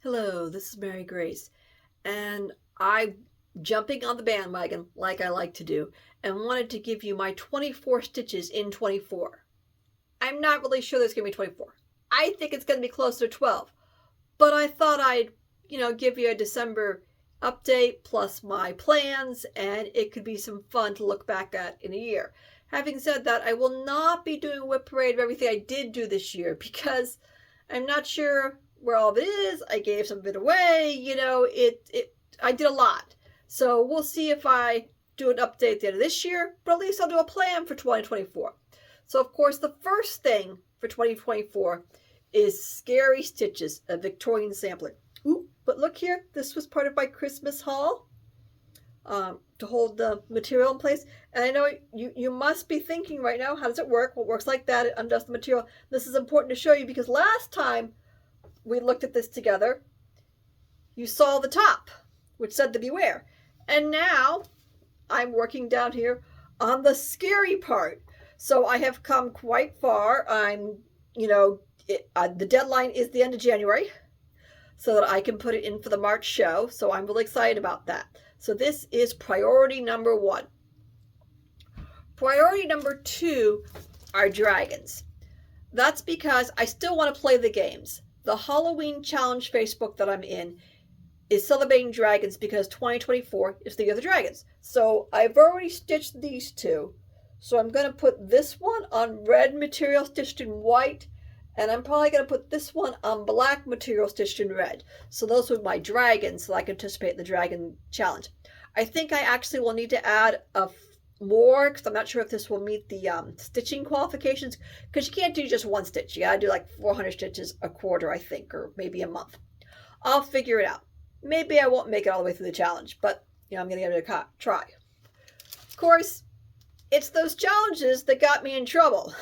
Hello, this is Mary Grace, and I'm jumping on the bandwagon like I like to do, and wanted to give you my 24 stitches in 24. I'm not really sure there's going to be 24. I think it's going to be closer to 12, but I thought I'd, give you a December update plus my plans, and it could be some fun to look back at in a year. Having said that, I will not be doing a whip parade of everything I did do this year because I'm not sure where all of it is. I gave some of it away. I did a lot. So we'll see if I do an update at the end of this year, but at least I'll do a plan for 2024. So of course, the first thing for 2024 is Scary Stitches, a Victorian sampler. Ooh, but look here, this was part of my Christmas haul to hold the material in place. And I know you must be thinking right now, how does it work? Well, it works like that. It undoes the material. This is important to show you because last time we looked at this together, you saw the top, which said the beware. And now I'm working down here on the scary part. So I have come quite far. The deadline is the end of January so that I can put it in for the March show. So I'm really excited about that. So this is priority number 1. Priority number 2 are dragons. That's because I still want to play the games. The Halloween Challenge Facebook that I'm in is celebrating dragons because 2024 is the year of the dragons. So I've already stitched these two. So I'm going to put this one on red material stitched in white, and I'm probably going to put this one on black material stitched in red. So those are my dragons, so I can anticipate the dragon challenge. I think I actually will need to add more because I'm not sure if this will meet the stitching qualifications, because you can't do just one stitch. You gotta do like 400 stitches a quarter, I think, or maybe a month. I'll figure it out. Maybe I won't make it all the way through the challenge, but I'm gonna give it a try. Of course, it's those challenges that got me in trouble.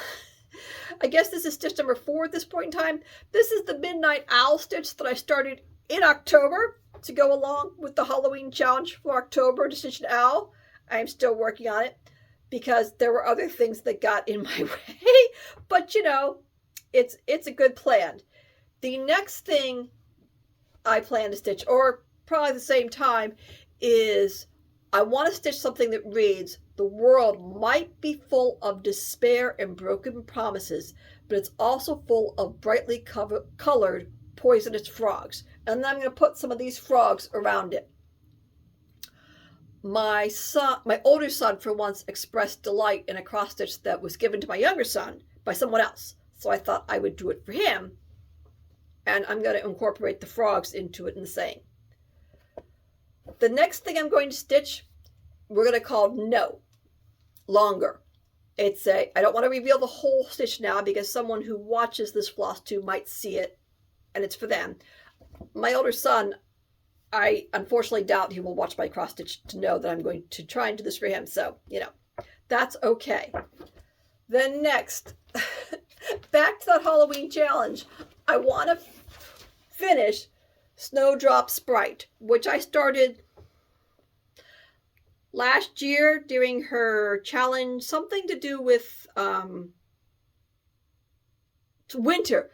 I guess this is stitch number 4 at this point in time. This is the Midnight Owl stitch that I started in October to go along with the Halloween challenge for October to stitch an owl. I'm still working on it because there were other things that got in my way, but it's a good plan. The next thing I plan to stitch, or probably at the same time, is I want to stitch something that reads, "The world might be full of despair and broken promises, but it's also full of brightly colored poisonous frogs." And then I'm going to put some of these frogs around it. My older son, for once, expressed delight in a cross stitch that was given to my younger son by someone else. So I thought I would do it for him. And I'm going to incorporate the frogs into it in the same. The next thing I'm going to stitch, we're going to call No Longer. I don't want to reveal the whole stitch now because someone who watches this floss tube might see it, and it's for them. My older son, I unfortunately doubt he will watch my cross stitch to know that I'm going to try and do this for him. So, that's okay. Then next, back to that Halloween challenge, I want to finish Snowdrop Sprite, which I started last year during her challenge, something to do with winter.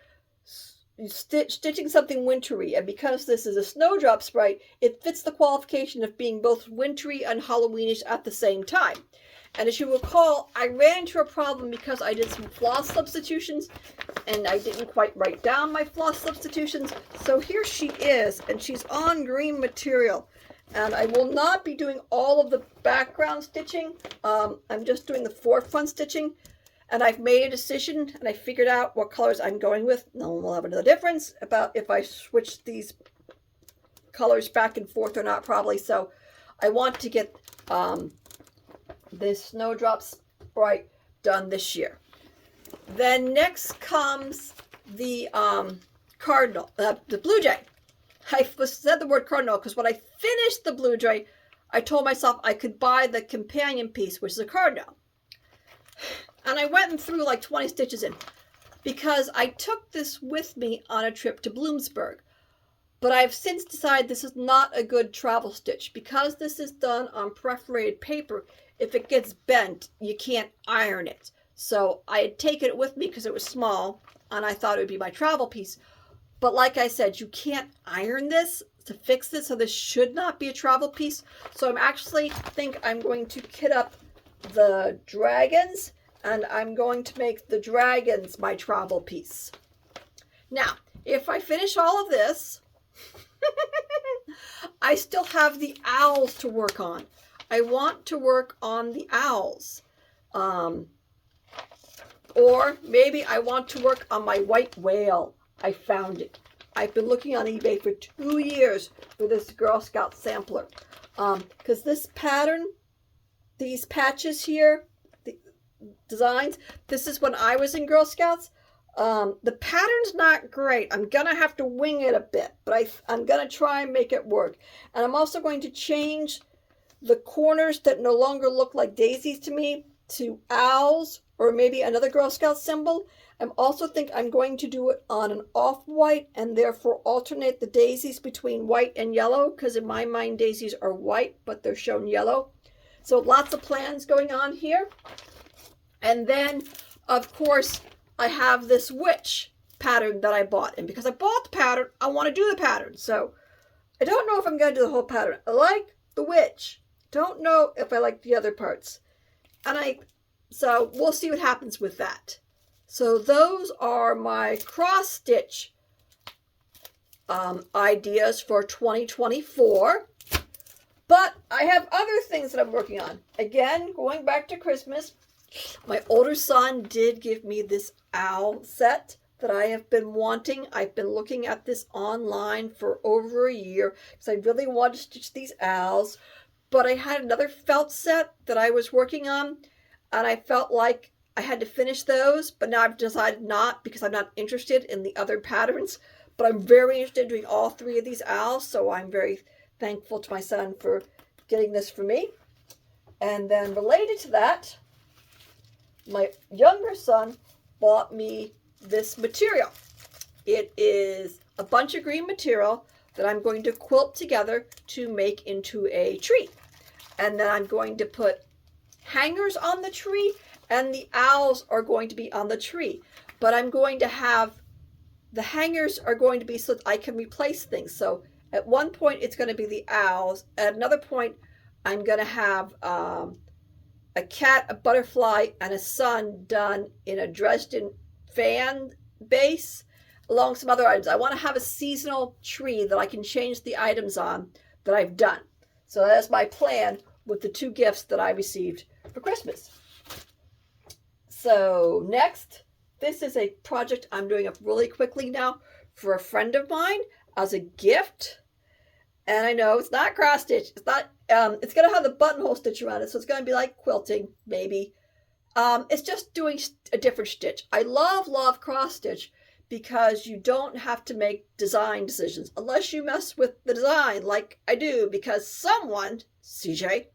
Stitching something wintry, and because this is a Snowdrop Sprite, it fits the qualification of being both wintry and Halloweenish at the same time. And as you recall, I ran into a problem because I did some floss substitutions and I didn't quite write down my floss substitutions. So here she is, and she's on green material, and I will not be doing all of the background stitching. I'm just doing the forefront stitching. And I've made a decision, and I figured out what colors I'm going with. No one will have another difference about if I switch these colors back and forth or not, probably. So I want to get this Snowdrop Sprite done this year. Then next comes the cardinal, the blue jay. I said the word cardinal because when I finished the blue jay, I told myself I could buy the companion piece, which is a cardinal. And I went and threw like 20 stitches in because I took this with me on a trip to Bloomsburg. But I've since decided this is not a good travel stitch because this is done on perforated paper. If it gets bent, you can't iron it. So I had taken it with me because it was small and I thought it would be my travel piece. But like I said, you can't iron this to fix this, so this should not be a travel piece. So I'm actually think I'm going to kit up the dragons, and I'm going to make the dragons my travel piece. Now, if I finish all of this, I still have the owls to work on. I want to work on the owls. Or maybe I want to work on my white whale. I found it. I've been looking on eBay for 2 years for this Girl Scout sampler. Because this pattern, these patches here, the designs, this is when I was in Girl Scouts. The pattern's not great. I'm going to have to wing it a bit, but I'm going to try and make it work. And I'm also going to change the corners that no longer look like daisies to me to owls or maybe another Girl Scout symbol. I also think I'm going to do it on an off-white and therefore alternate the daisies between white and yellow, because in my mind daisies are white, but they're shown yellow. So lots of plans going on here. And then, of course, I have this witch pattern that I bought. And because I bought the pattern, I want to do the pattern. So I don't know if I'm going to do the whole pattern. I like the witch. Don't know if I like the other parts. So we'll see what happens with that. So those are my cross stitch ideas for 2024. But I have other things that I'm working on. Again, going back to Christmas, my older son did give me this owl set that I have been wanting. I've been looking at this online for over a year because I really wanted to stitch these owls. But I had another felt set that I was working on, and I felt like I had to finish those, but now I've decided not because I'm not interested in the other patterns. But I'm very interested in doing all 3 of these owls, so I'm very thankful to my son for getting this for me. And then related to that, my younger son bought me this material. It is a bunch of green material that I'm going to quilt together to make into a tree. And then I'm going to put hangers on the tree, and the owls are going to be on the tree. But I'm going to have, the hangers are going to be so that I can replace things. So at one point it's going to be the owls. At another point I'm going to have a cat, a butterfly, and a sun done in a Dresden fan base along some other items. I want to have a seasonal tree that I can change the items on that I've done. So that's my plan with the 2 gifts that I received for Christmas. So next, this is a project I'm doing up really quickly now for a friend of mine as a gift. And I know it's not cross stitch. It's not. It's gonna have the buttonhole stitch around it, so it's gonna be like quilting, maybe. It's just doing a different stitch. I love cross stitch because you don't have to make design decisions unless you mess with the design like I do, because someone, CJ,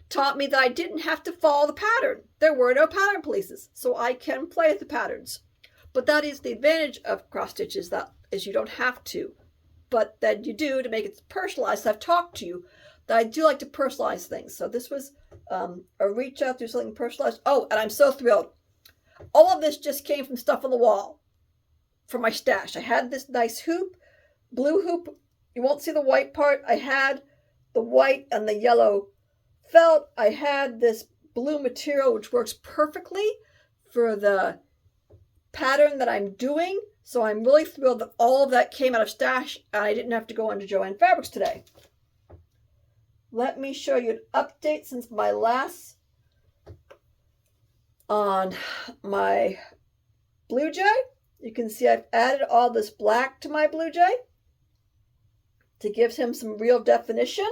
taught me that I didn't have to follow the pattern. There were no pattern polices, so I can play with the patterns. But that is the advantage of cross stitches, that is you don't have to. But then you do to make it personalized. I've talked to you that I do like to personalize things. So this was a reach out to something personalized. Oh, and I'm so thrilled. All of this just came from stuff on the wall from my stash. I had this nice hoop, blue hoop. You won't see the white part. I had the white and the yellow felt. I had this blue material which works perfectly for the pattern that I'm doing. So I'm really thrilled that all of that came out of stash and I didn't have to go into Joann Fabrics today. Let me show you an update since my last on my Blue Jay. You can see I've added all this black to my Blue Jay to give him some real definition.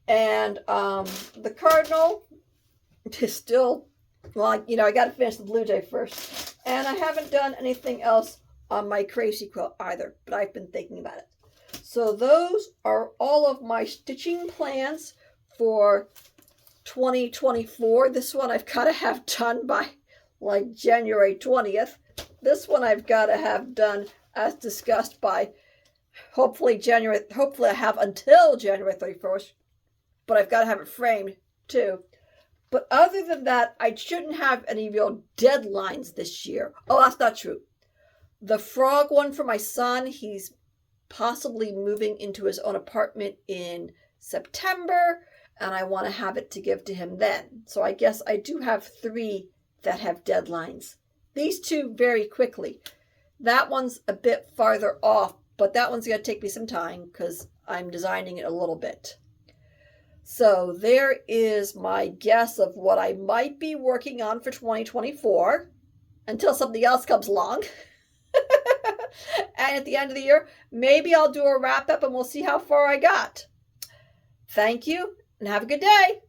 And the Cardinal is still, well, you know, I got to finish the Blue Jay first. And I haven't done anything else on my Crazy Quilt either, but I've been thinking about it. So those are all of my stitching plans for 2024. This one I've got to have done by like January 20th. This one I've got to have done as discussed by hopefully I have until January 31st, but I've got to have it framed too. But other than that, I shouldn't have any real deadlines this year. Oh, that's not true. The frog one for my son, he's possibly moving into his own apartment in September, and I want to have it to give to him then. So I guess I do have 3 that have deadlines. These 2 very quickly. That one's a bit farther off, but that one's going to take me some time because I'm designing it a little bit. So there is my guess of what I might be working on for 2024 until something else comes along. And at the end of the year, maybe I'll do a wrap up and we'll see how far I got. Thank you and have a good day.